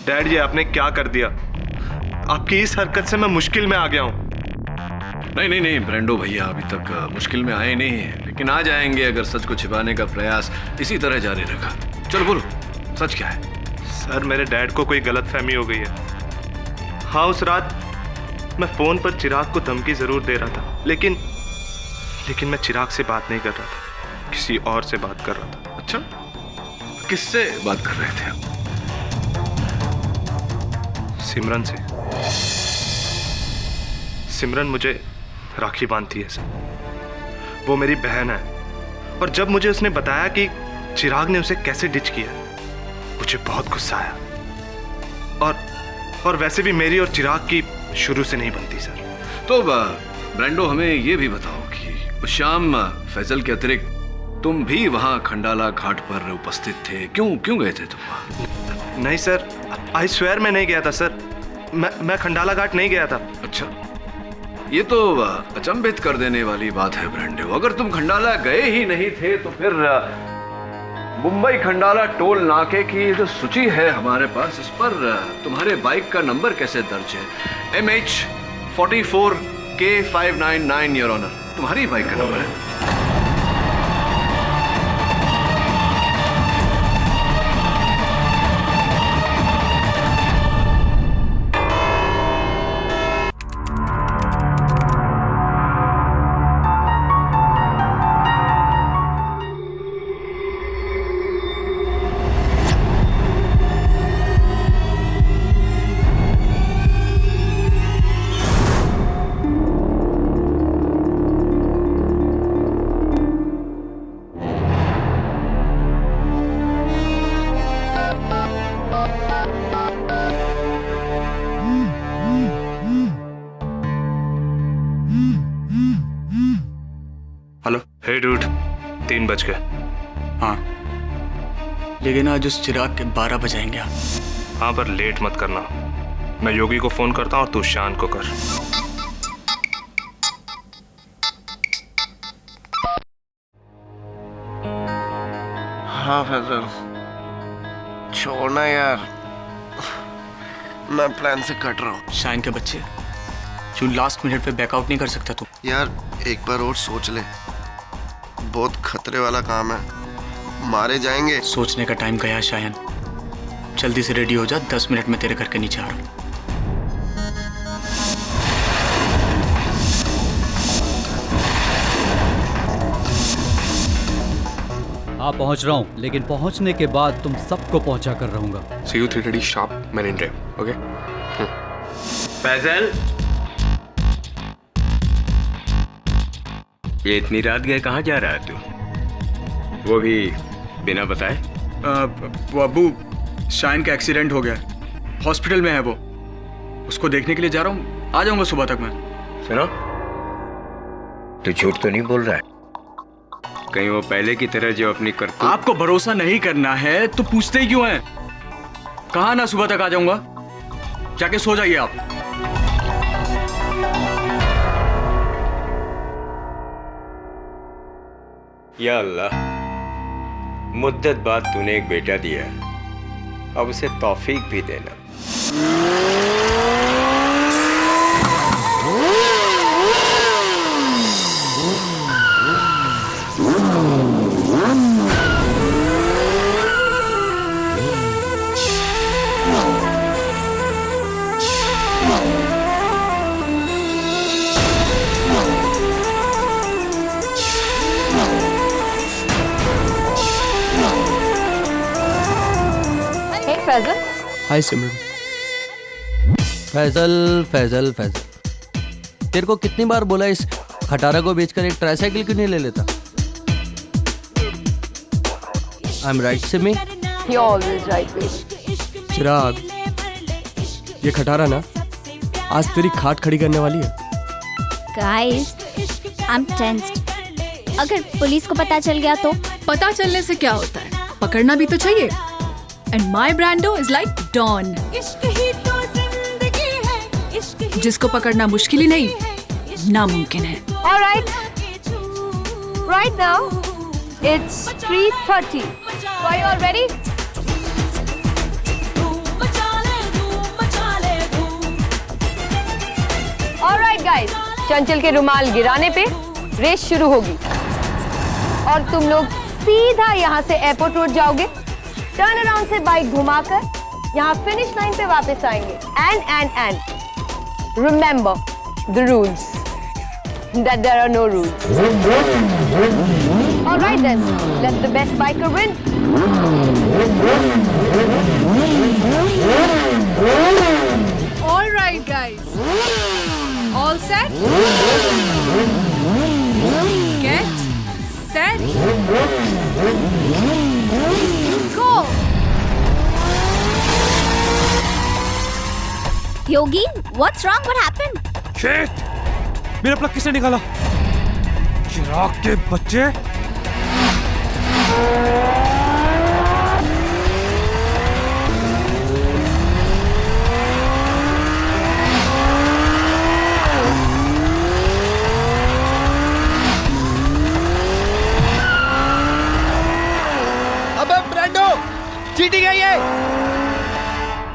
Dad जी आपने क्या कर दिया? आपकी इस हरकत से मैं मुश्किल में आ गया हूँ। नहीं ब्रेंडो भैया अभी तक मुश्किल में आए नहीं हैं, लेकिन आ जाएंगे अगर सच को छिपाने का प्रयास इसी तरह जारी रखा। चलो बोलो, सच क्या है? सर मेरे डैड को कोई गलतफहमी हो गई है। हाँ, उस रात मैं फोन पर चिराग को धमकी जरूर दे रहा था, लेकिन मैं चिराग से बात नहीं कर रहा था, किसी और से बात कर रहा था। अच्छा, किससे बात कर रहे थे आप? सिमरन से। सिमरन मुझे राखी बांधती है सर, वो मेरी बहन है। और जब मुझे उसने बताया कि चिराग ने उसे कैसे डिच किया, मुझे बहुत गुस्सा आया। और वैसे भी मेरी और चिराग की शुरू से नहीं बनती सर। तो ब्रेंडो हमें ये भी बताओ कि उस शाम फैजल के अतिरिक्त तुम भी वहां खंडाला घाट पर उपस्थित थे। क्यों गए थे तुम वहां? नहीं सर, आई स्वेयर मैं नहीं गया था सर। मैं खंडाला घाट नहीं गया था। अच्छा, ये तो अचंभित कर देने वाली बात है ब्रेंडो। अगर तुम खंडाला गए ही नहीं थे तो फिर मुंबई खंडाला टोल नाके की जो सूची है हमारे पास, इस पर तुम्हारे बाइक का नंबर कैसे दर्ज है? MH44K599 योर ऑनर, तुम्हारी बाइक का नंबर है। हेलो। हे डूड, 3 बज गए। हाँ, लेकिन आज उस चिराग के 12 बजाएंगे आप। हाँ, पर लेट मत करना। मैं योगी को फोन करता हूँ और तू शान को कर। हाँ फैजल, छोड़ना यार, मैं प्लान से कट रहा हूँ। शाइन के बच्चे, क्यों लास्ट मिनट पे बैकआउट नहीं कर सकता तू? यार एक बार और सोच ले, बहुत खतरे वाला काम है, मारे जाएंगे। सोचने का टाइम गया शायन, जल्दी से रेडी हो जा, 10 मिनट में तेरे घर के नीचे आ रहा हूँ। हाँ पहुंच रहा हूँ, लेकिन पहुंचने के बाद तुम सबको पहुंचा कर रहूंगा। See you 3:30 sharp, Marine Drive, okay? Faizal, ये इतनी रात गए कहाँ जा रहा है तू? वो भी बिना बताए? वो अब्बू, शाइन का एक्सीडेंट हो गया, हॉस्पिटल में है वो, उसको देखने के लिए जा रहा हूँ। आ जाऊंगा सुबह तक मैं। सुनो, तू झूठ तो नहीं बोल रहा है? कहीं वो पहले की तरह जो अपनी करतूत। आपको भरोसा नहीं करना है तो पूछते ही क्यों हैं? कहा ना सुबह तक आ जाऊंगा, जाके सो जाइए आप। या अल्लाह, मुद्दत बाद तूने एक बेटा दिया, अब उसे तौफीक भी देना। फैजल। हाय सिमरन। फैजल, तेरे को कितनी बार बोला इस खटारा को बेचकर एक ट्राईसाइकिल क्यों नहीं ले लेता? I am right Simi? You're always right, babe. चिराग, ये खटारा ना आज तेरी खाट खड़ी करने वाली है। Guys, I'm tensed. अगर पुलिस को पता चल गया तो? पता चलने से क्या होता है, पकड़ना भी तो चाहिए। And my Brando is like Dawn. जिसको पकड़ना मुश्किल ही नहीं, नामुमकिन है। All right. Right now, it's 3:30. Are you all ready? चंचल के रुमाल गिराने पे रेस शुरू होगी और तुम लोग सीधा यहाँ से एयरपोर्ट रोड जाओगे, टर्न अराउंड से बाइक घुमाकर यहाँ फिनिश लाइन पे वापस आएंगे। And remember the rules, that there are no rules. All right then, let the best biker win. All right, guys. All set? Get set. Go. Yogi, what's wrong? What happened? Shit! मेरा plug किसने निकाला? चिराग के बच्चे! अबे Brando, cheating है ये।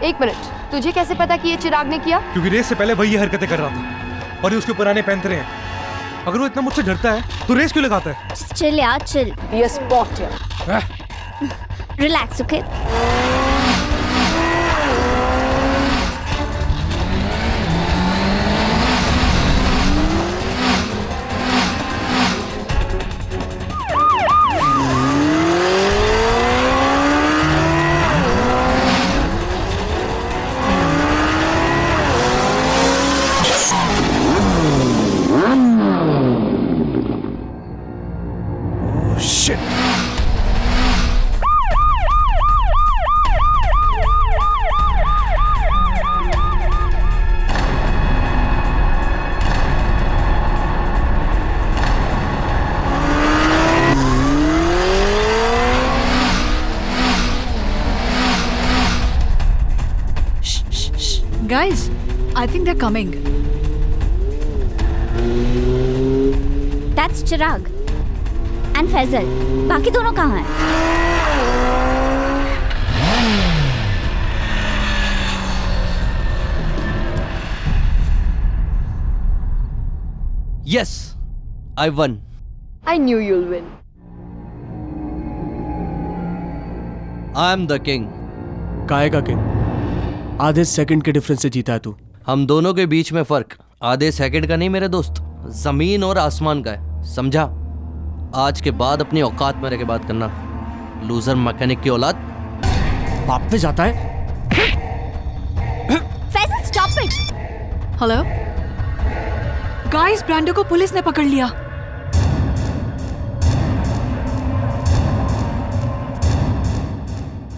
एक minute, तुझे कैसे पता कि ये चिराग ने किया? क्योंकि रेस से पहले वही ये हरकतें कर रहा था और ये उसके पुराने पैंतरे हैं। अगर वो इतना मुझसे डरता है तो रेस क्यों लगाता है? Chill यार, chill. Be a sport here. Relax, okay? Guys, I think they're coming. That's Chirag. And Faisal. बाकी दोनों कहाँ हैं? Yes, I won. I knew you'll win. I am the king. काहे का किंग? आधे सेकंड के डिफरेंस से जीता है तू। हम दोनों के बीच में फर्क आधे सेकंड का नहीं मेरे दोस्त, जमीन और आसमान का है, समझा? आज के बाद अपनी औकात में रह के बात करना, लूजर मैकेनिक की औलाद। बाप पे जाता है। Faisal, stop it. Hello? Guys, Brando को पुलिस ने पकड़ लिया।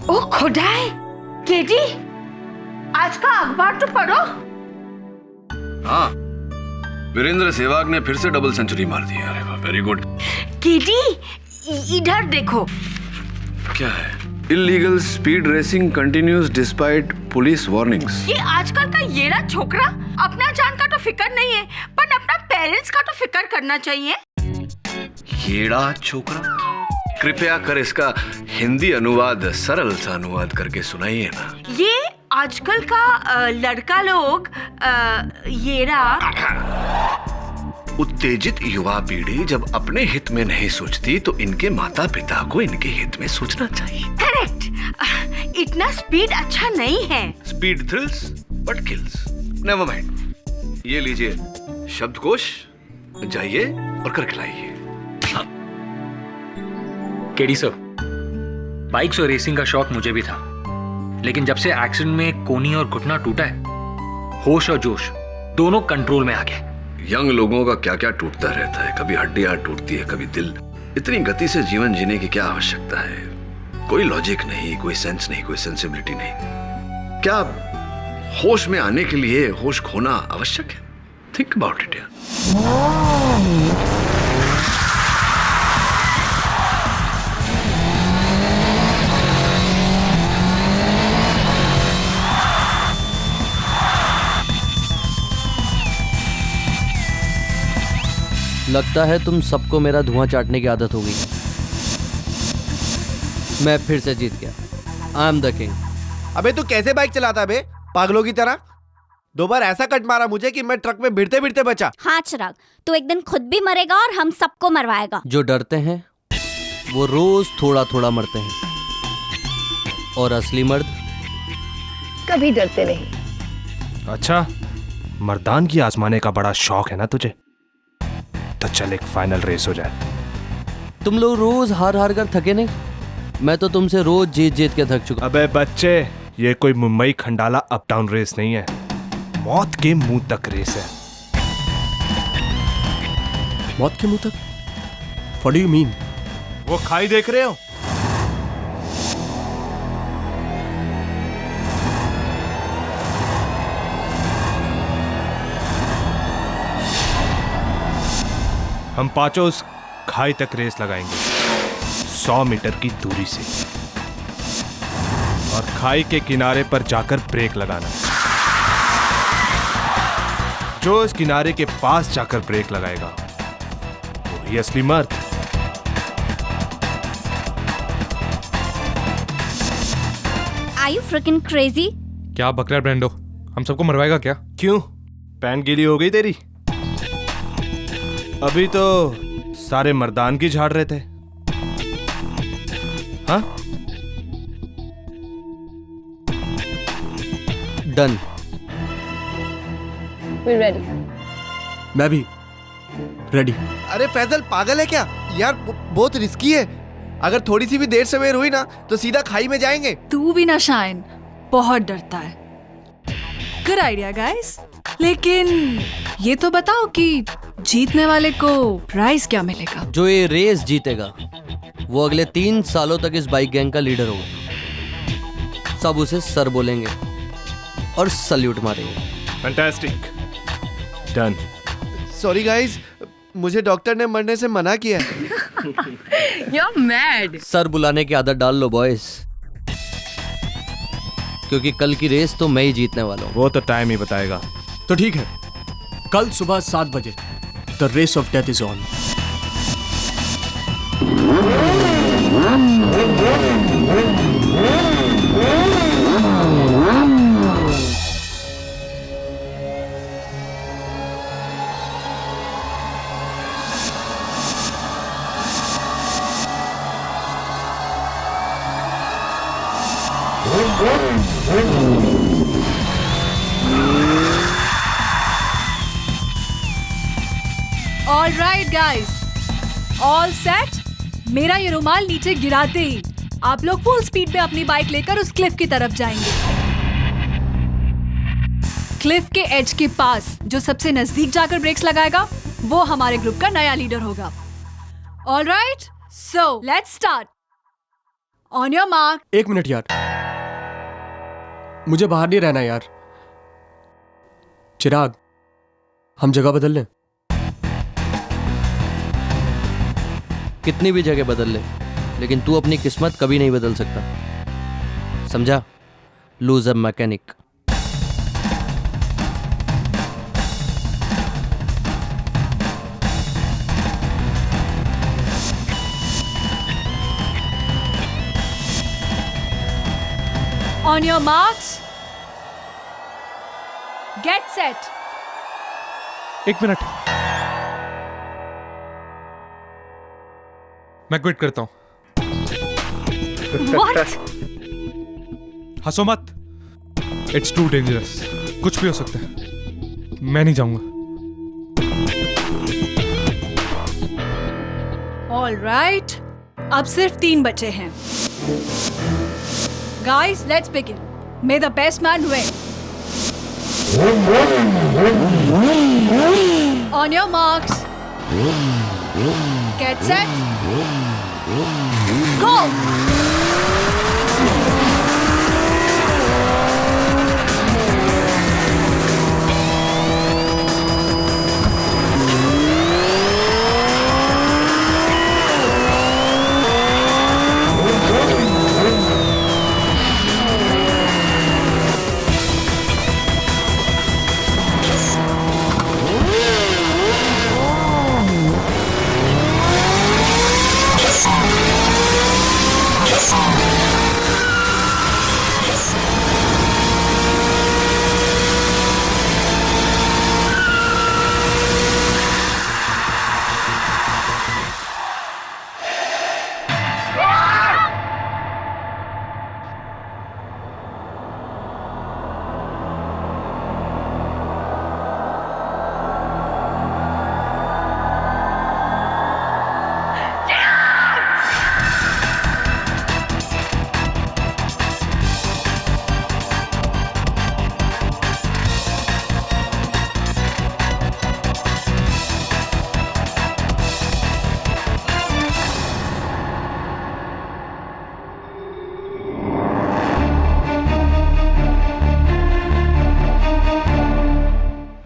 ओ खुदाए, केटी, आज का अखबार तो पढ़ो। हाँ, वीरेंद्र सहवाग ने फिर से डबल सेंचुरी मार दी। अरे वाह, वेरी गुड। केटी, इधर देखो। क्या है? Illegal speed racing continues despite police warnings. ये आजकल का येड़ा छोकरा अपना जान का तो फिक्र नहीं है, पर अपना पेरेंट्स का तो फिक्र करना चाहिए। येड़ा छोकरा? कृपया कर इसका हिंदी अनुवाद सरल सा अनुवाद करके सुनाइए ना। ये आजकल का लड़का लोग येड़ा। उत्तेजित युवा पीढ़ी जब अपने हित में नहीं सोचती तो इनके माता पिता को इनके हित में सोचना चाहिए। करेक्ट। इतना स्पीड अच्छा नहीं है। Speed thrills but kills. Never mind. ये लीजिए शब्दकोश, जाइए और करके लाइए। केडी सर, बाइक्स और रेसिंग का शौक मुझे भी था, लेकिन जब से एक्सीडेंट में कोनी और घुटना टूटा है, होश और जोश दोनों कंट्रोल में आ गए। यंग लोगों का क्या क्या टूटता रहता है, कभी हड्डियां टूटती है, कभी दिल। इतनी गति से जीवन जीने की क्या आवश्यकता है? कोई लॉजिक नहीं, कोई सेंस नहीं, कोई सेंसिबिलिटी नहीं। क्या होश में आने के लिए होश खोना आवश्यक है? थिंक अबाउट इट यार। लगता है तुम सबको मेरा धुआं चाटने की आदत हो गई। मैं फिर से जीत गया। I am the king. अबे तू कैसे बाइक चलाता है बे, पागलों की तरह? 2 बार ऐसा कट मारा मुझे कि मैं ट्रक में भिड़ते भिड़ते बचा। हाँ चिराग, तू एक दिन खुद भी मरेगा और हम सबको मरवाएगा। जो डरते हैं वो रोज थोड़ा थोड़ा मरते हैं, और असली मर्द कभी डरते नहीं। अच्छा, मर्दान की आजमाने का बड़ा शौक है ना तुझे? तो चल एक फाइनल रेस हो जाए। तुम लोग रोज हार हार कर थके नहीं? मैं तो तुमसे रोज जीत जीत के थक चुका। अबे बच्चे, ये कोई Mumbai Khandala up down race नहीं है, मौत के मुंह तक रेस है। मौत के मुंह तक? What do you mean? वो खाई देख रहे हो? हम पांचों उस खाई तक रेस लगाएंगे 100 मीटर की दूरी से, और खाई के किनारे पर जाकर ब्रेक लगाना। जो इस किनारे के पास जाकर ब्रेक लगाएगा वही असली मर्द। Are you freaking crazy? क्या बक रहा है ब्रेंडो? हम सबको मरवाएगा क्या? क्यों, पैंट गीली हो गई तेरी? अभी तो सारे मर्दान की झाड़ रहे थे। हाँ, डन। We're ready. मैं भी रेडी। अरे फैजल पागल है क्या यार? बहुत रिस्की है। अगर थोड़ी सी भी देर सवेर हुई ना तो सीधा खाई में जाएंगे। तू भी ना शाइन, बहुत डरता है। गुड आइडिया गाइस, लेकिन ये तो बताओ कि जीतने वाले को प्राइज क्या मिलेगा? जो ये रेस जीतेगा वो अगले 3 सालों तक इस बाइक गैंग का लीडर होगा। सब उसे सर बोलेंगे और सल्यूट मारेंगे। Fantastic, done. सॉरी गाइस, मुझे डॉक्टर ने मरने से मना किया। You're mad. सर बुलाने की आदत डाल लो बॉयज, क्योंकि कल की रेस तो मैं ही जीतने वाला हूँ। वो तो टाइम ही बताएगा। तो ठीक है, कल सुबह 7 बजे the race of death is on. All right guys, all set. मेरा ये रुमाल नीचे गिराते ही आप लोग फुल स्पीड में अपनी बाइक लेकर उस क्लिफ की तरफ जाएंगे। क्लिफ के एज के पास जो सबसे नजदीक जाकर ब्रेक्स लगाएगा वो हमारे ग्रुप का नया लीडर होगा। All right, so let's start. On your mark. 1 minute यार, मुझे बाहर नहीं रहना यार। चिराग, हम जगह बदल लें? कितनी भी जगह बदल ले, लेकिन तू अपनी किस्मत कभी नहीं बदल सकता, समझा? Loser mechanic. On your marks, get set. 1 minute, मैं क्विट करता हूँ। What? हंसो मत, इट्स टू डेंजरस। कुछ भी हो सकता है, मैं नहीं जाऊंगा। All right, अब सिर्फ 3 बचे हैं। Guys, let's begin. May the best man win. On your marks. Get set. Go!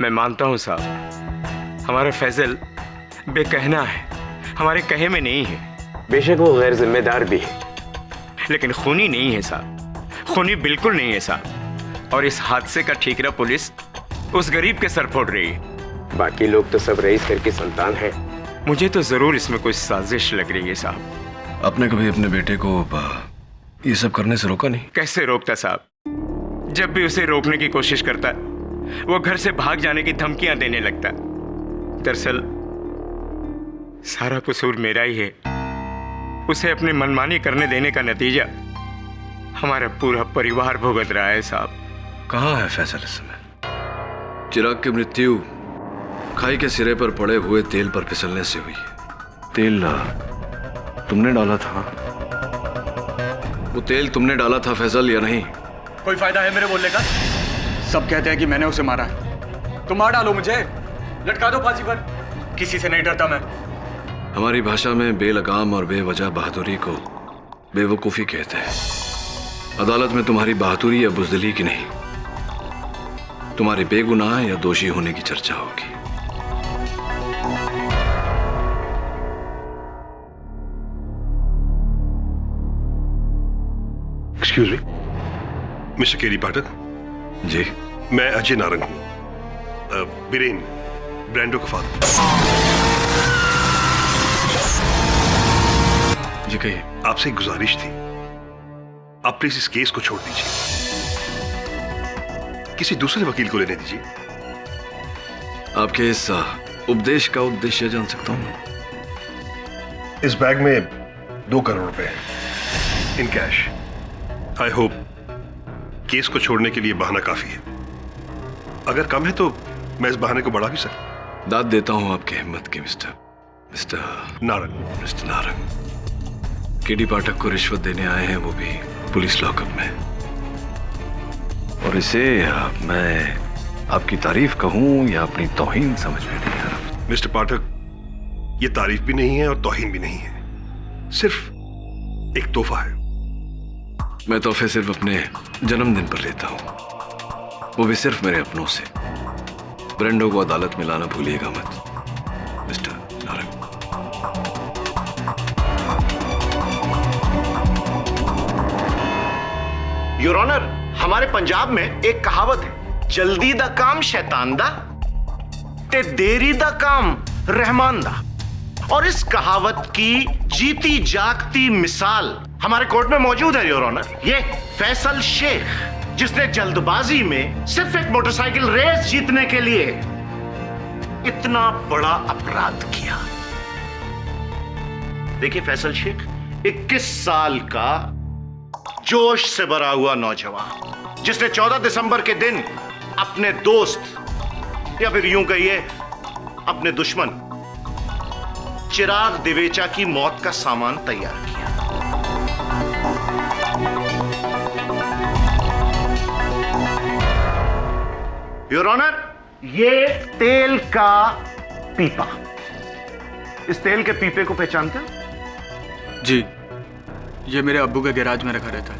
मैं मानता हूं साहब, हमारा फैजल बेकहना है, हमारे कहे में नहीं है। बेशक वो गैर जिम्मेदार भी है, लेकिन खूनी नहीं है साहब, खूनी बिल्कुल नहीं है साहब। और इस हादसे का ठीकरा पुलिस उस गरीब के सर फोड़ रही है। बाकी लोग तो सब रईस घर की संतान है, मुझे तो जरूर इसमें कोई साजिश लग रही है साहब। आपने कभी अपने बेटे को ये सब करने से रोका नहीं? कैसे रोकता साहब? जब भी उसे रोकने की कोशिश करता वो घर से भाग जाने की धमकियां देने लगता। दरअसल सारा कसूर मेरा ही है। उसे अपनी मनमानी करने देने का नतीजा हमारा पूरा परिवार भुगत रहा है साहब। कहाँ है फैसल इस समय? चिराग की मृत्यु खाई के सिरे पर पड़े हुए तेल पर फिसलने से हुई। तेल तुमने डाला था? वो तेल तुमने डाला था फैसल या नहीं? कोई फायदा है मेरे बोलने का? सब कहते हैं कि मैंने उसे मारा है। तुम मार डालो मुझे, लटका दो फांसी पर। किसी से नहीं डरता मैं। हमारी भाषा में बेलगाम और बेवजह बहादुरी को बेवकूफ़ी कहते हैं। अदालत में तुम्हारी बहादुरी या बुज़दिली की नहीं, तुम्हारी बेगुनाह या दोषी होने की चर्चा होगी। एक्सक्यूज मी, मिस्टर केडी पाठक। जी, मैं अजय नारंग हूँ, बीरेन ब्रांडो का फादर। जी कहिए। आपसे एक गुजारिश थी, आप प्लीज इस केस को छोड़ दीजिए, किसी दूसरे वकील को लेने दीजिए। आपके इस उपदेश का उद्देश्य जान सकता हूँ? इस बैग में 2 करोड़ रुपए हैं in cash. I hope case को छोड़ने के लिए बहाना काफी है। अगर कम है तो मैं इस बहाने को बढ़ा भी सकता। दाद देता हूं आपकी हिम्मत की mister Narang. Mister Narang, KD Pathak को रिश्वत देने आए हैं, वो भी पुलिस लॉकअप में। और इसे मैं आपकी तारीफ कहूं या अपनी तौहीन समझ में नहीं आ रहा। मिस्टर पाठक, ये तारीफ भी नहीं है और तौहीन भी नहीं है, सिर्फ एक तोहफा है। मैं तोहफे सिर्फ अपने जन्मदिन पर लेता हूं, वो भी सिर्फ मेरे अपनों से। ब्रेंडो को अदालत में लाना भूलिएगा मत मिस्टर नारंग। योर ऑनर, हमारे पंजाब में एक कहावत है, जल्दी दा काम शैतान दा ते देरी दा काम रहमान दा। और इस कहावत की जीती जागती मिसाल हमारे कोर्ट में मौजूद है योर ऑनर। ये फैसल शेख, जिसने जल्दबाजी में सिर्फ एक मोटरसाइकिल रेस जीतने के लिए इतना बड़ा अपराध किया। देखिए फैसल शेख 21 साल का जोश से भरा हुआ नौजवान, जिसने 14 दिसंबर के दिन अपने दोस्त या फिर यूं कहिए अपने दुश्मन चिराग दिवेचा की मौत का सामान तैयार किया। योर ऑनर, ये तेल का पीपा, इस तेल के पीपे को पहचानते हो? जी, ये मेरे अब्बू के गैराज में रखा रहता है।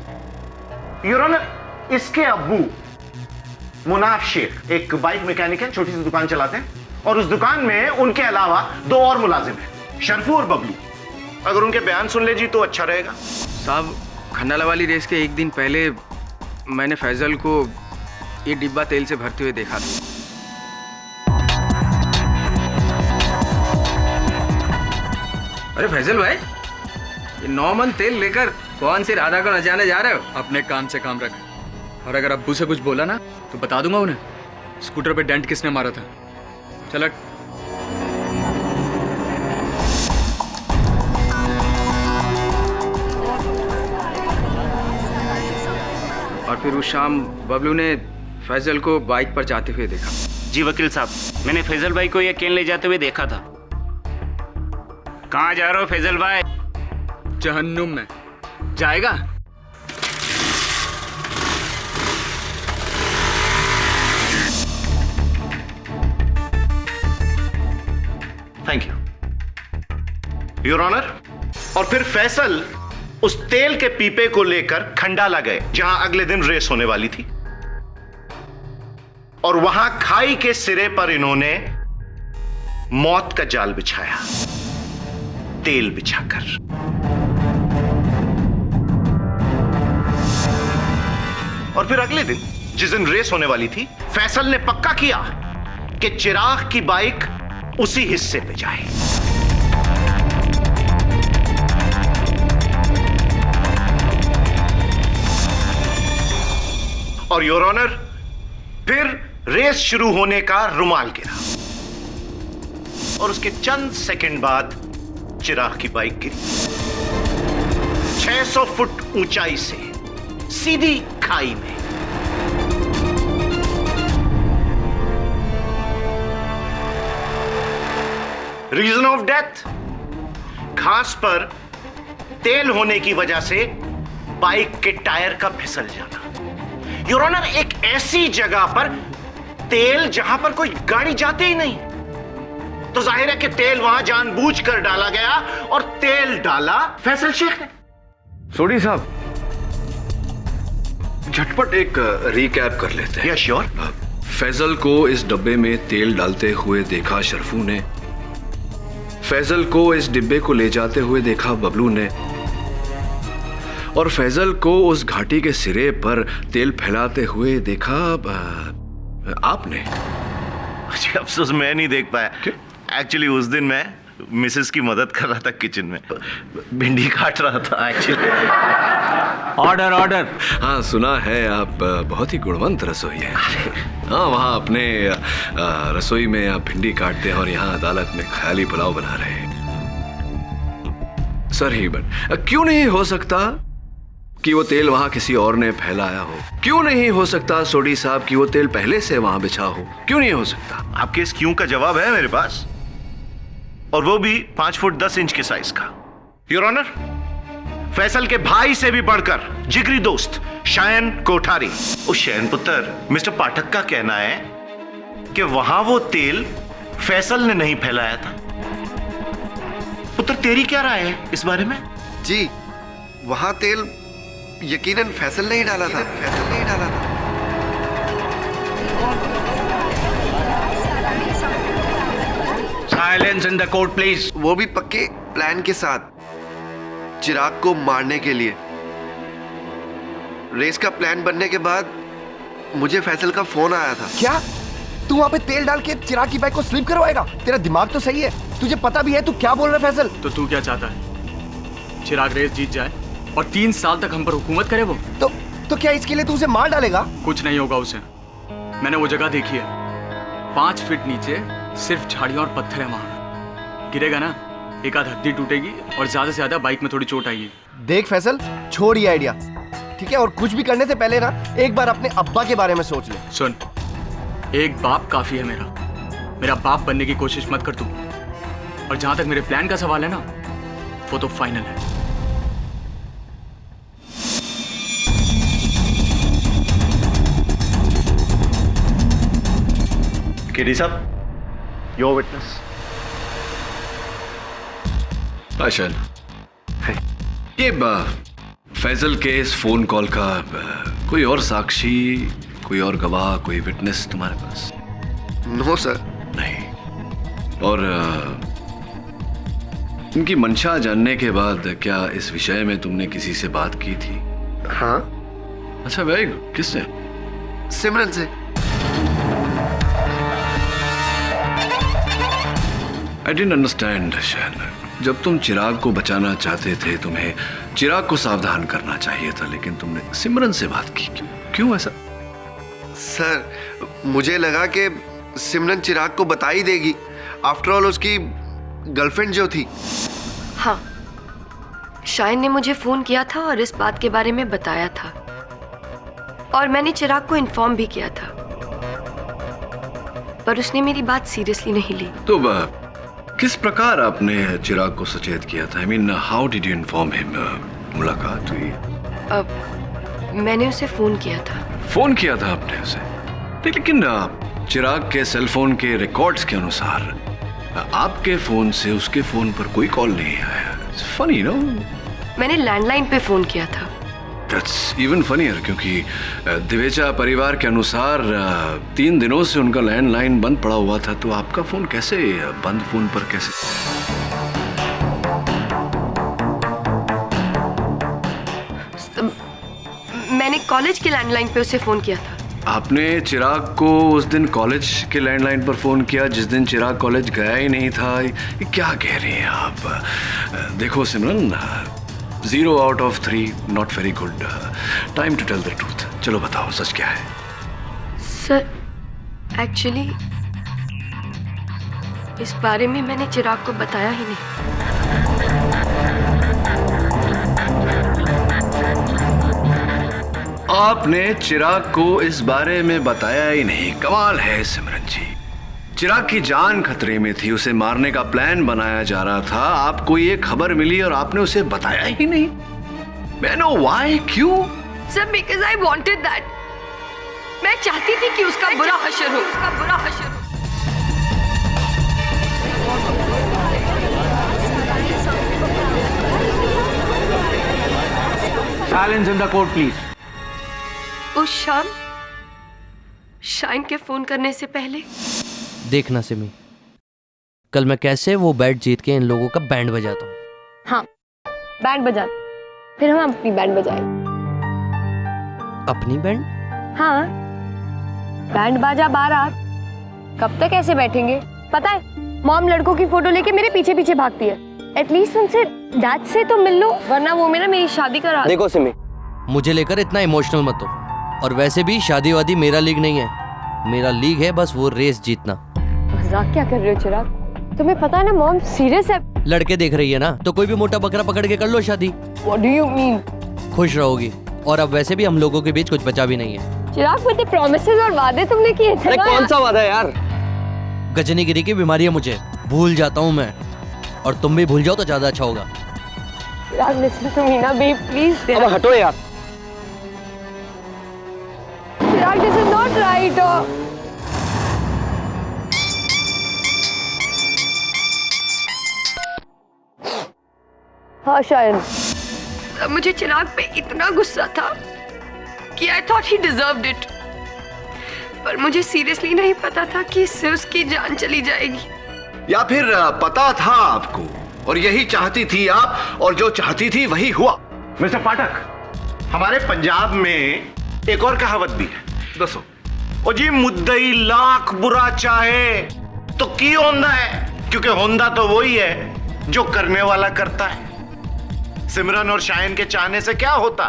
योर ऑनर, इसके अब्बू मुनाफ शेख एक बाइक मैकेनिक है, छोटी सी दुकान चलाते हैं, और उस दुकान में उनके अलावा 2 और मुलाजिम हैं, शरफू और बबलू। अगर उनके बयान सुन ले जी तो अच्छा रहेगा। साहब, खंडाला वाली रेस के एक दिन पहले मैंने फैजल को ये डिब्बा तेल से भरते हुए देखा था। अरे फैजल भाई, ये 9 मन तेल लेकर कौन सी राधा को नचाने जा रहे हो? अपने काम से काम रख, और अगर अब्बू से कुछ बोला ना तो बता दूंगा उन्हें स्कूटर पे डेंट किसने मारा था। चल। और फिर उस शाम बबलू ने फैजल को बाइक पर जाते हुए देखा। जी वकील साहब, मैंने फैजल भाई को यह केन ले जाते हुए देखा था। कहाँ जा रहे हो फैजल भाई? जहन्नुम में जाएगा। Thank you your honour. और फिर फैसल उस तेल के पीपे को लेकर खंडाला गए, जहां अगले दिन रेस होने वाली थी। और वहां खाई के सिरे पर इन्होंने मौत का जाल बिछाया, तेल बिछाकर। और फिर अगले दिन जिस दिन रेस होने वाली थी, फैसल ने पक्का किया कि चिराग की बाइक उसी हिस्से पे जाए। और योर ऑनर, फिर रेस शुरू होने का रुमाल गिरा और उसके चंद सेकंड बाद चिराग की बाइक गिरी 600 फुट ऊंचाई से सीधी खाई में। रीजन ऑफ डेथ, घास पर तेल होने की वजह से बाइक के टायर का फिसल जाना। योर ऑनर, एक ऐसी जगह पर तेल जहां पर कोई गाड़ी जाती ही नहीं, तो जाहिर है कि तेल वहां जानबूझकर डाला गया और तेल डाला फैसल शेख ने। सोडी साहब, झटपट एक रिकैप कर लेते हैं। श्योर। फैजल को इस डब्बे में तेल डालते हुए देखा शरफू ने, फैजल को इस डिब्बे को ले जाते हुए देखा बबलू ने, और फैजल को उस घाटी के सिरे पर तेल फैलाते हुए देखा आपने। अच्छा, अफसोस मैं नहीं देख पाया। एक्चुअली उस दिन मैं मिसेस की मदद कर रहा था किचन में, भिंडी काट रहा था एक्चुअली। Order order. हाँ, सुना है आप बहुत ही गुणवंत रसोई है। हाँ, वहाँ अपने रसोई में आप भिंडी काटते हैं और यहाँ अदालत में ख्याली पुलाव बना रहे हैं। सर ही बट क्यों नहीं हो सकता कि वो तेल वहां किसी और ने फैलाया हो? क्यों नहीं हो सकता सोडी साहब कि वो तेल पहले से वहां बिछा हो? क्यों नहीं हो सकता? आपके इस क्यों का जवाब है मेरे पास, और वो भी 5 फुट 10 इंच के साइज का। योर ऑनर, फैसल के भाई से भी बढ़कर जिगरी दोस्त शायन कोठारी, उस शयन पुत्र मिस्टर पाठक का कहना है कि वहां वो तेल फैसल ने नहीं फैलाया था। पुत्र, तेरी क्या राय है इस बारे में? जी, वहां तेल यकीनन फैसल ने ही डाला था। फैसल ने ही डाला था। Silence in the court please. वो भी पक्के प्लान के साथ, चिराग को मारने के लिए। रेस का प्लान बनने के बाद मुझे फैसल का फोन आया था। क्या तू वहां पे तेल डाल के चिराग की बाइक को स्लिप करवाएगा? तेरा दिमाग तो सही है, तुझे पता भी है तू क्या बोल रहा है फैसल? तो तू क्या चाहता है? चिराग रेस जीत जाए और 3 साल तक हम पर हुकूमत करे वो? तो क्या इसके लिए तू उसे मार डालेगा? कुछ नहीं होगा उसे। मैंने वो जगह देखी है, 5 फीट नीचे सिर्फ झाड़ियां और पत्थर है वहां। गिरेगा ना, एक आध हड्डी टूटेगी और ज्यादा से ज्यादा बाइक में थोड़ी चोट आएगी। देख फैसल, छोड़ ये आइडिया, ठीक है? और कुछ भी करने से पहले ना एक बार अपने अब्बा के बारे में सोच ले। सुन, एक बाप काफी है मेरा बाप बनने की कोशिश मत कर तू। और जहां तक मेरे प्लान का सवाल है ना, वो तो फाइनल है। केडी साहब, योर विटनेस। आशन, ये फैजल के इस फोन कॉल का कोई और साक्षी, कोई और गवाह, कोई विटनेस तुम्हारे पास? No sir. नहीं। और इनकी मंशा जानने के बाद क्या इस विषय में तुमने किसी से बात की थी? हाँ। अच्छा, वेरी गुड। किससे? सिमरन से। I didn't understand Shaan. जब तुम चिराग को बचाना चाहते थे, तुम्हें चिराग को सावधान करना चाहिए था, लेकिन तुमने सिमरन से बात की। क्यों ऐसा? सर, मुझे लगा कि सिमरन चिराग को बता ही देगी। आफ्टर ऑल उसकी गर्लफ्रेंड जो थी। हाँ, शायन ने मुझे फोन किया था और इस बात के बारे में बताया था, और मैंने चिराग को इन्फॉर्म भी किया था, पर उसने मेरी बात सीरियसली नहीं ली। तो किस प्रकार आपने चिराग को सचेत किया था? I mean, how did you inform him? मुलाकात हुई? मैंने उसे फोन किया था। फोन किया था आपने उसे? लेकिन चिराग के सेल फोन के रिकॉर्ड्स के अनुसार आपके फोन से उसके फोन पर कोई कॉल नहीं आया। It's funny, no? मैंने लैंडलाइन पे फोन किया था। दैट्स इवन फनीयर, क्योंकि दिवेचा परिवार के अनुसार 3 दिनों से उनका लैंडलाइन बंद पड़ा हुआ था, तो आपका फोन कैसे बंद फोन पर कैसे? मैंने कॉलेज के लैंडलाइन पे उसे फोन किया था। आपने चिराग को उस दिन कॉलेज के लैंडलाइन पर फोन किया जिस दिन चिराग कॉलेज गया ही नहीं था? ये क्या कह रही हैं आप? देखो Simran, 0 out of 3 not very good. Time to tell the truth. चलो बताओ सच क्या है? सर एक्चुअली इस बारे में मैंने चिराग को बताया ही नहीं। आपने चिराग को इस बारे में बताया ही नहीं। कमाल है सिमरन जी। चिराग की जान खतरे में थी, उसे मारने का प्लान बनाया जा रहा था, आपको ये खबर मिली और आपने उसे बताया ही नहीं। मैं नो व्हाई, क्यों? Sir because I wanted that. मैं चाहती थी कि उसका बुरा हशर हो, उसका बुरा हशर हो। Silence in the court, please. उस शाम शाइन के फोन करने से पहले देखना सिमी, कल मैं कैसे वो बैट जीत के इन लोगों का बैंड बजाता हूँ। हाँ, बैंड बजा, फिर हम अपनी बैंड बजाएं। अपनी बैंड? हाँ, बैंड बाजा बारात। कब तक ऐसे बैठेंगे? पता है, मॉम लड़कों की फोटो लेके मेरे पीछे पीछे भागती है। एटलीस्ट उनसे डैड से तो मिल लो, वरना वो मेरी शादी करा। देखो सिमी, मुझे लेकर इतना इमोशनल मत हो। और वैसे भी शादी वादी मेरा लीग नहीं है, मेरा लीग है बस वो रेस जीतना। मजाक क्या कर रहे हो चिराग? तुम्हें पता है ना मॉम सीरियस है। लड़के देख रही है ना, तो कोई भी मोटा बकरा पकड़ के कर लो शादी। What do you mean? खुश रहोगी। और अब वैसे भी हम लोगों के बीच कुछ बचा भी नहीं है। चिराग मुझे प्रॉमिसेस और वादे तुमने किए थे ना? कौन सा वादा यार? गजनीगिरी की बीमारी है मुझे, भूल जाता हूँ मैं। और तुम भी भूल जाओ तो ज्यादा अच्छा होगा। चिराग लिसन टू मी ना बेब, प्लीज। अब हटो यार। चिराग, दिस इज नॉट राइट। हाँ शायद मुझे चिराग पे इतना गुस्सा था कि I thought he deserved it, पर मुझे सीरियसली नहीं पता था कि इससे उसकी जान चली जाएगी। या फिर पता था आपको और यही चाहती थी आप, और जो चाहती थी वही हुआ? मिस्टर पाठक, हमारे पंजाब में एक और कहावत भी है। दसो। ओ जी, मुद्दई लाख बुरा चाहे तो की होंदा है, क्योंकि होंदा तो वही है जो करने वाला करता है। सिमरन और शायन के चाहने से क्या होता,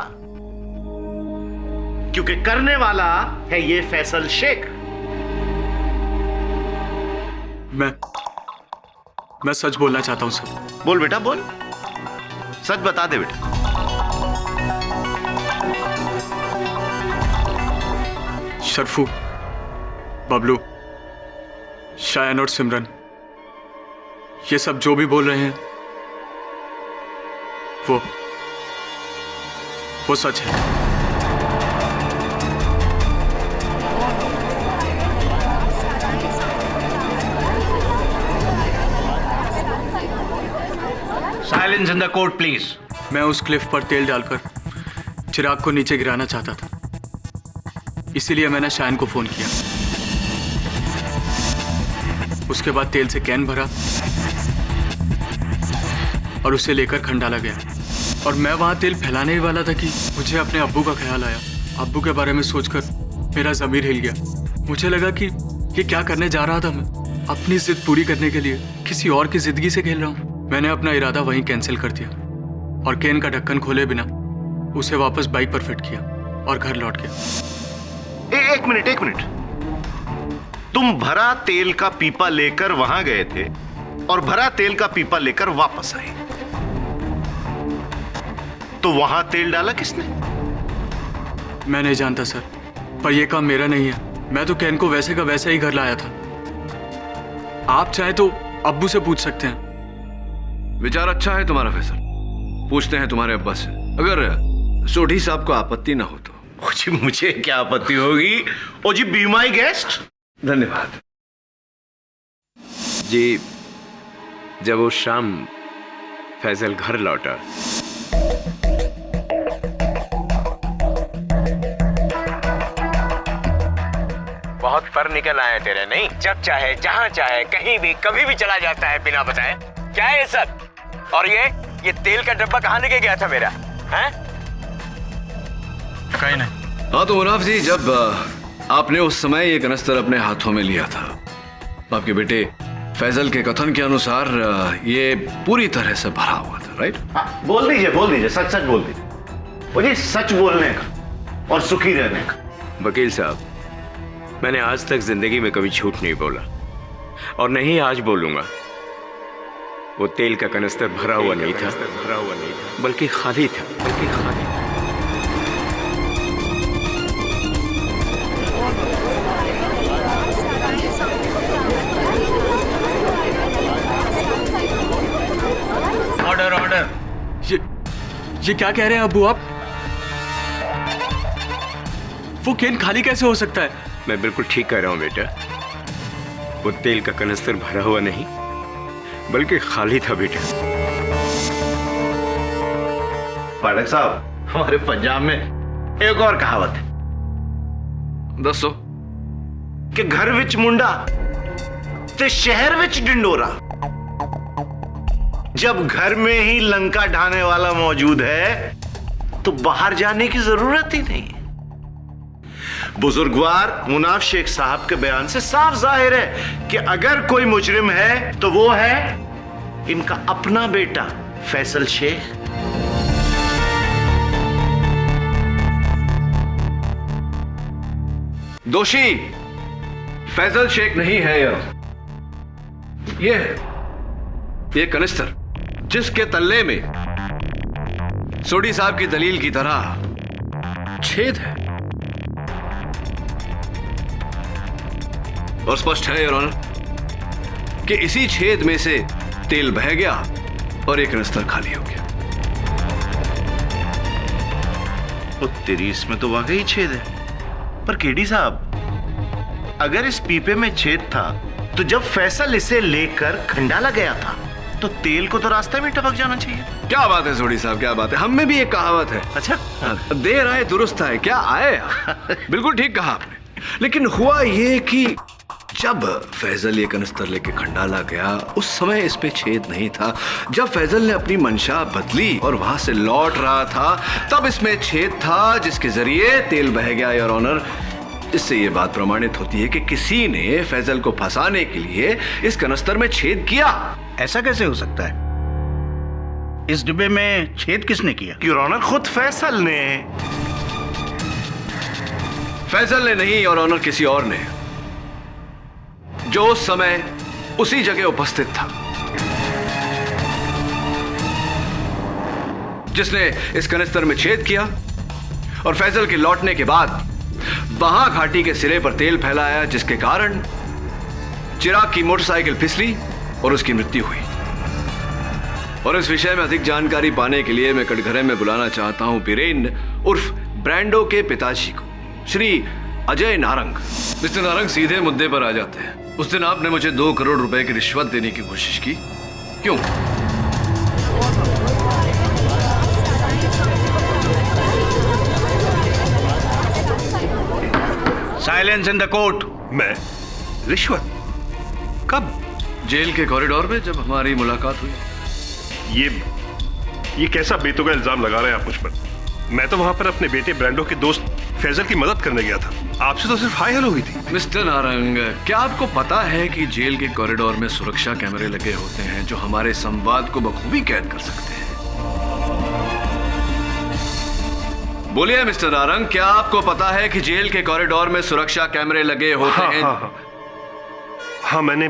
क्योंकि करने वाला है ये फैसल शेख। मैं सच बोलना चाहता हूं सर। बोल बेटा बोल, सच बता दे बेटा। शर्फू, बबलू, शायन और सिमरन, ये सब जो भी बोल रहे हैं वो सच है। Silence in the court, please. मैं उस क्लिफ पर तेल डालकर चिराग को नीचे गिराना चाहता था, इसीलिए मैंने शायन को फोन किया। उसके बाद तेल से कैन भरा और उसे लेकर खंडाला गया। और मैं वहां तेल फैलाने ही वाला था कि मुझे अपने अब्बू का ख्याल आया। अब्बू के बारे में सोचकर मेरा ज़मीर हिल गया। मुझे लगा कि ये क्या करने जा रहा था मैं, अपनी जिद पूरी करने के लिए किसी और की जिंदगी से खेल रहा हूँ। मैंने अपना इरादा वहीं कैंसिल कर दिया और कैन का ढक्कन खोले बिना उसे वापस बाइक पर फिट किया और घर लौट गया। एक मिनट, तुम भरा तेल का पीपा लेकर वहां गए थे और भरा तेल का पीपा लेकर वापस आए, तो वहां तेल डाला किसने? मैं नहीं जानता सर, पर यह काम मेरा नहीं है। मैं तो कैन को वैसे का वैसा ही घर लाया था। आप चाहे तो अब्बू से पूछ सकते हैं। विचार अच्छा है तुम्हारा फैसल, पूछते हैं तुम्हारे अब्बा से, अगर सोढ़ी साहब को आपत्ति ना हो तो। ओ जी, मुझे क्या आपत्ति होगी? ओ जी, बी माई गेस्ट। धन्यवाद जी। जब उस शाम फैजल घर लौटा बहुत पर निकल आए तेरे, नहीं? जब चाहे, जहाँ चाहे, कहीं भी, कभी भी चला जाता है बिना बताए। क्या है ये सब? और ये तेल का डब्बा कहाँ लेके गया था मेरा? हैं? कहीं नहीं। हाँ तो मुनाफ जी, जब आपने उस समय ये कनस्तर अपने हाथों में लिया था, आपके बेटे फैजल के कथन के अनुसार ये पूरी तरह से भरा हुआ था, राइट? बोल दीजिए, सच सच बोल दीजिए। मुझे सच बोलने का और सुखी रहने का। वकील साहब, मैंने आज तक जिंदगी में कभी झूठ नहीं बोला और नहीं आज बोलूंगा। वो तेल का कनस्तर भरा हुआ नहीं था, बल्कि खाली था, ऑर्डर। ये क्या कह रहे हैं अब्बू आप? वो केन खाली कैसे हो सकता है? मैं बिल्कुल ठीक कह रहा हूं बेटा। वो तेल का कनस्तर भरा हुआ नहीं, बल्कि खाली था बेटा। पाठक साहब, हमारे पंजाब में एक और कहावत है। दसो कि घर विच मुंडा ते शहर विच डिंडोरा। जब घर में ही लंका ढाने वाला मौजूद है तो बाहर जाने की जरूरत ही नहीं। बुजुर्गवार मुनाफ शेख साहब के बयान से साफ जाहिर है कि अगर कोई मुजरिम है तो वो है इनका अपना बेटा फैसल शेख। दोषी फैजल शेख नहीं है ये कनिस्तर जिसके तल्ले में सोडी साहब की दलील की तरह छेद है, और स्पष्ट है योर ऑनर कि इसी छेद में से तेल बह गया और एक कनिस्तर खाली हो गया। तो तेरी इसमें तो वाकई छेद है। पर केडी साहब, अगर इस पीपे में छेद था तो जब फैसल इसे लेकर खंडाला गया था तो तेल को तो रास्ते में टपक जाना चाहिए। क्या बात है सोडी साहब, क्या बात है। हम में भी एक कहावत है। अच्छा, देर आए दुरुस्त आए। क्या आए? बिल्कुल ठीक कहा आपने। लेकिन हुआ ये कि जब फैजल ये कनिस्तर लेके खंडाला गया उस समय इस पे छेद नहीं था। जब फैजल ने अपनी मंशा बदली और वहां से लौट रहा था तब इसमें छेद था जिसके जरिए तेल बह गया योर ऑनर। इससे ये बात प्रमाणित होती है कि किसी ने फैजल को फंसाने के लिए इस कनिस्तर में छेद किया। ऐसा कैसे हो सकता है? इस डिब्बे में छेद किसने किया? योर ऑनर, खुद फैसल ने। फैजल ने नहीं योर ऑनर, किसी और ने, जो उस समय उसी जगह उपस्थित था, जिसने इस कनिस्तर में छेद किया और फैजल के लौटने के बाद वहां घाटी के सिरे पर तेल फैलाया, जिसके कारण चिराग की मोटरसाइकिल फिसली और उसकी मृत्यु हुई। और इस विषय में अधिक जानकारी पाने के लिए मैं कटघरे में बुलाना चाहता हूं बीरेन उर्फ ब्रांडो के पिताजी को, श्री अजय नारंग। मिस्टर नारंग, सीधे मुद्दे पर आ जाते हैं। उस दिन आपने मुझे 2 करोड़ रुपए की रिश्वत देने की कोशिश की, क्यों? Silence in the court. मैं? रिश्वत? कब? जेल के कॉरिडोर में जब हमारी मुलाकात हुई। ये कैसा बेतुका इल्जाम लगा रहे हैं आप मुझ पर? मैं तो वहां पर अपने बेटे ब्रांडो के दोस्त फैजल की मदद करने गया था। आपसे तो सिर्फ हाय हेलो हुई थी। मिस्टर नारंग, क्या आपको पता है कि जेल के कॉरिडोर में सुरक्षा कैमरे लगे होते हैं जो हमारे संवाद को बखूबी कैद कर सकते हैं? बोलिए मिस्टर नारंग, क्या आपको पता है कि जेल के कॉरिडोर में सुरक्षा कैमरे लगे होते हैं? हाँ, मैंने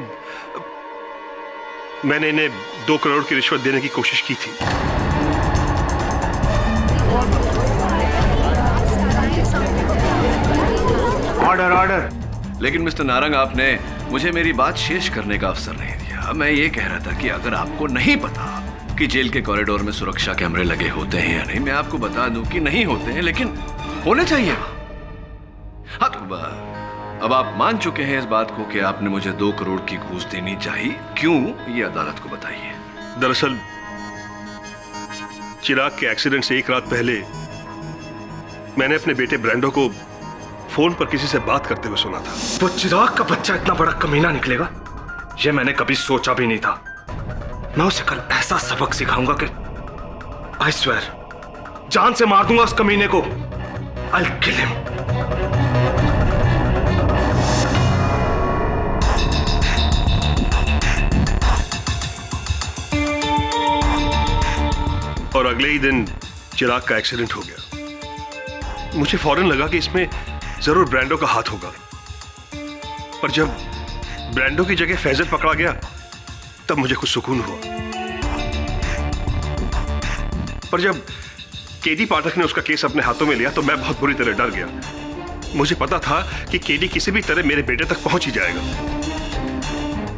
इन्हें 2 करोड़ की रिश्वत देने की कोशिश की थी। ऑर्डर। लेकिन मिस्टर नारंग, आपने मुझे मेरी बात शेष करने का अवसर नहीं दिया। मैं ये कह रहा था कि अगर आपको नहीं पता कि जेल के कॉरिडोर में सुरक्षा कैमरे लगे होते हैं या नहीं, मैं आपको बता दूं कि नहीं होते हैं, लेकिन होने चाहिए। हाँ, तो अब आप मान चुके हैं इस बात को कि आपने मुझे 2 करोड़ की घूस देनी चाहिए। क्यों, ये अदालत को बताइए। दरअसल चिराग के एक्सीडेंट से 1 रात पहले मैंने अपने बेटे ब्रांडो को फोन पर किसी से बात करते हुए सुना था। वो चिराग का बच्चा इतना बड़ा कमीना निकलेगा, ये मैंने कभी सोचा भी नहीं था। मैं उसे कल ऐसा सबक सिखाऊंगा कि आई स्वेयर जान से मार दूंगा उस कमीने को। I'll kill him. और अगले ही दिन चिराग का एक्सीडेंट हो गया। मुझे फौरन लगा कि इसमें जरूर ब्रांडो का हाथ होगा, पर जब ब्रांडो की जगह फैजल पकड़ा गया तब मुझे कुछ सुकून हुआ। पर जब केडी पाठक ने उसका केस अपने हाथों में लिया तो मैं बहुत बुरी तरह डर गया। मुझे पता था कि केडी किसी भी तरह मेरे बेटे तक पहुंच ही जाएगा,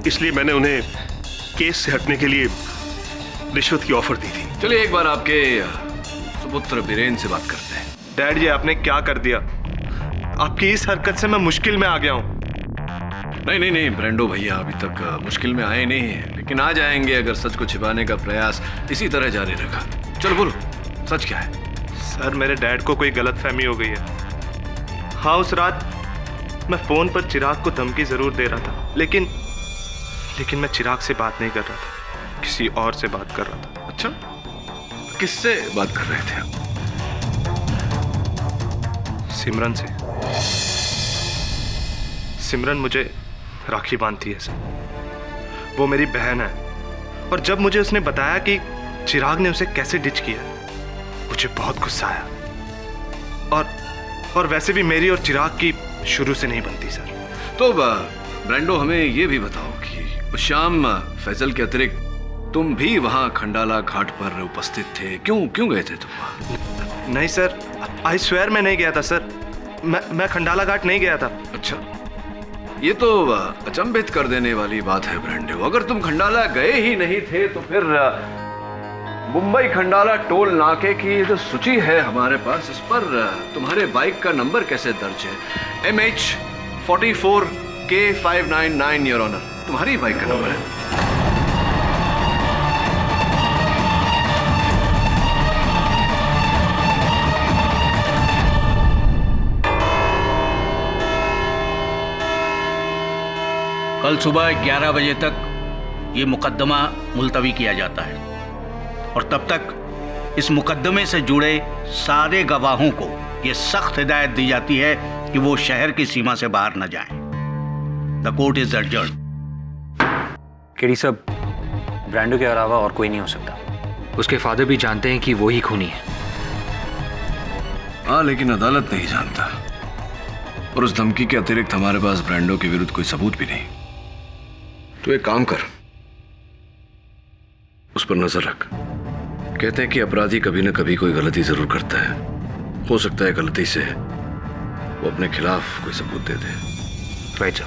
इसलिए मैंने उन्हें केस से हटने के लिए रिश्वत की ऑफर दी थी। चलिए एक बार आपके सुपुत्र बीरेन से बात करते हैं। डैड, ये आपने क्या कर दिया? आपकी इस हरकत से मैं मुश्किल में आ गया हूं। नहीं ब्रांडो भैया अभी तक मुश्किल में आए नहीं हैं, लेकिन आ जाएंगे अगर सच को छिपाने का प्रयास इसी तरह जारी रखा। चलो बोलो, सच क्या है? सर, मेरे डैड को कोई गलतफहमी हो गई है। हाँ, उस रात मैं फोन पर चिराग को धमकी जरूर दे रहा था, लेकिन मैं चिराग से बात नहीं कर रहा था, किसी और से बात कर रहा था। अच्छा, किससे बात कर रहे थे आप? सिमरन से। सिमरन मुझे राखी बांधती है सर। वो मेरी बहन है, और जब मुझे उसने बताया कि चिराग ने उसे कैसे डिच किया, मुझे बहुत गुस्सा आया। और वैसे भी मेरी और चिराग की शुरू से नहीं बनती सर। तो ब्रांडो, हमें ये भी बताओ कि उस शाम फैजल के अतिरिक्त तुम भी वहां खंडाला घाट पर उपस्थित थे। क्यों गए थे तुम वहां? नहीं सर, आई स्वेयर मैं नहीं गया था सर। मैं खंडाला घाट नहीं गया था। अच्छा, ये तो अचंभित कर देने वाली बात है ब्रांडो। अगर तुम खंडाला गए ही नहीं थे तो फिर मुंबई खंडाला टोल नाके की जो सूची है हमारे पास, इस पर तुम्हारे बाइक का नंबर कैसे दर्ज है? MH44K599 योर ऑनर, तुम्हारी बाइक का नंबर है। कल सुबह 11 बजे तक ये मुकदमा मुलतवी किया जाता है, और तब तक इस मुकदमे से जुड़े सारे गवाहों को ये सख्त हिदायत दी जाती है कि वो शहर की सीमा से बाहर न जाएं। The court is adjourned. KD साहब, ब्रांडो के अलावा और कोई नहीं हो सकता। उसके फादर भी जानते हैं कि वो ही खूनी है। हाँ, लेकिन अदालत नहीं जानता, और उस धमकी के अतिरिक्त हमारे पास ब्रांडो के विरुद्ध कोई सबूत भी नहीं। तो एक काम कर, उस पर नजर रख। कहते हैं कि अपराधी कभी न कभी कोई गलती जरूर करता है। हो सकता है गलती से वो अपने खिलाफ कोई सबूत दे दे। Right sir.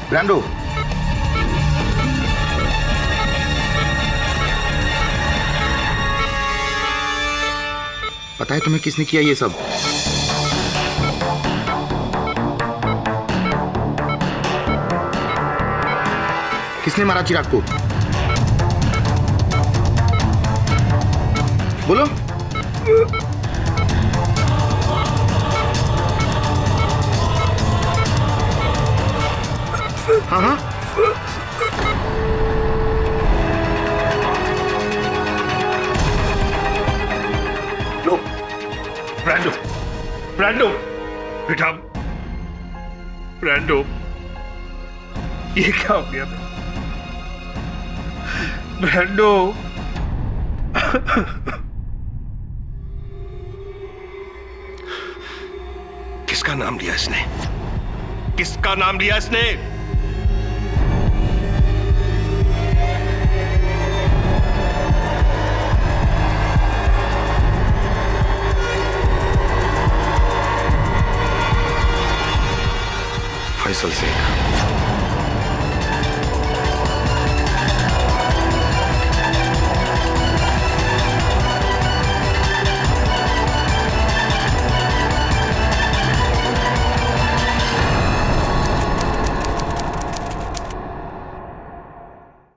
ब्रांडो, पता है तुम्हें किसने किया ये सब? किसने मारा चिराग को? बोलो। हाँ हाँ लो ब्रांडो, ब्रांडो बेटा, ब्रांडो ये क्या हो गया ब्रांडो? किसका नाम लिया इसने? किसका नाम लिया इसने? फैसल शेख।